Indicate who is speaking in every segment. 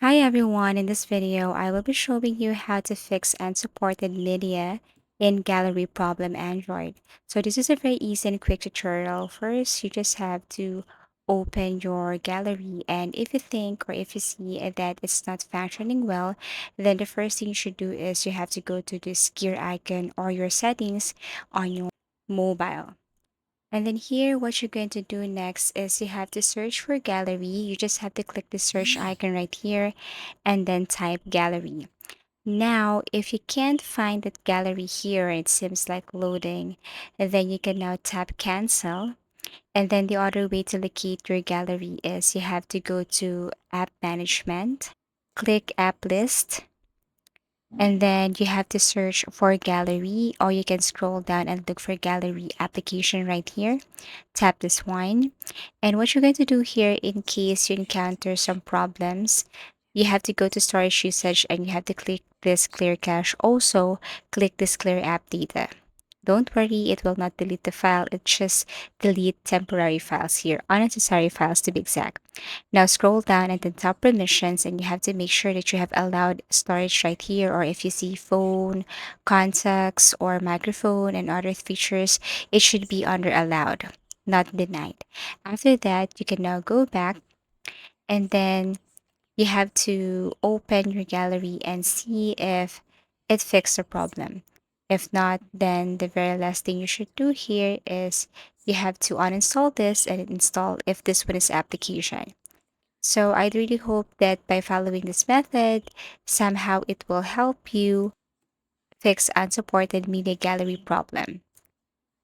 Speaker 1: Hi everyone, in this video I will be showing you how to fix unsupported media in Gallery Problem Android. So this is a very easy and quick tutorial. First, you just have to open your gallery, and if you think or if you see that it's not functioning well, then the first thing you should do is you have to go to this gear icon or your settings on your mobile. And then here, what you're going to do next is you have to search for gallery. You just have to click the search icon right here and then type gallery. Now, if you can't find that gallery here, it seems like loading, and then you can now tap cancel. And then the other way to locate your gallery is you have to go to app management, click app list, and then you have to search for gallery, or you can scroll down and look for gallery application right here. Tap this one. And what you're going to do here, in case you encounter some problems, you have to go to storage usage and you have to click this clear cache. Also, click this clear app data. Don't worry, it will not delete the file. It just delete temporary files here, unnecessary files to be exact. Now scroll down at the top permissions and you have to make sure that you have allowed storage right here, or if you see phone, contacts, or microphone and other features, it should be under allowed, not denied. After that, you can now go back and then you have to open your gallery and see if it fixed the problem. If not, then the very last thing you should do here is you have to uninstall this and install if this one is application. So I really hope that by following this method, somehow it will help you fix unsupported media gallery problem.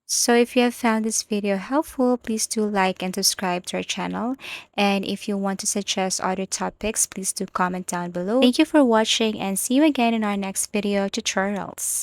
Speaker 1: So if you have found this video helpful, please do like and subscribe to our channel. And if you want to suggest other topics, please do comment down below. Thank you for watching and see you again in our next video tutorials.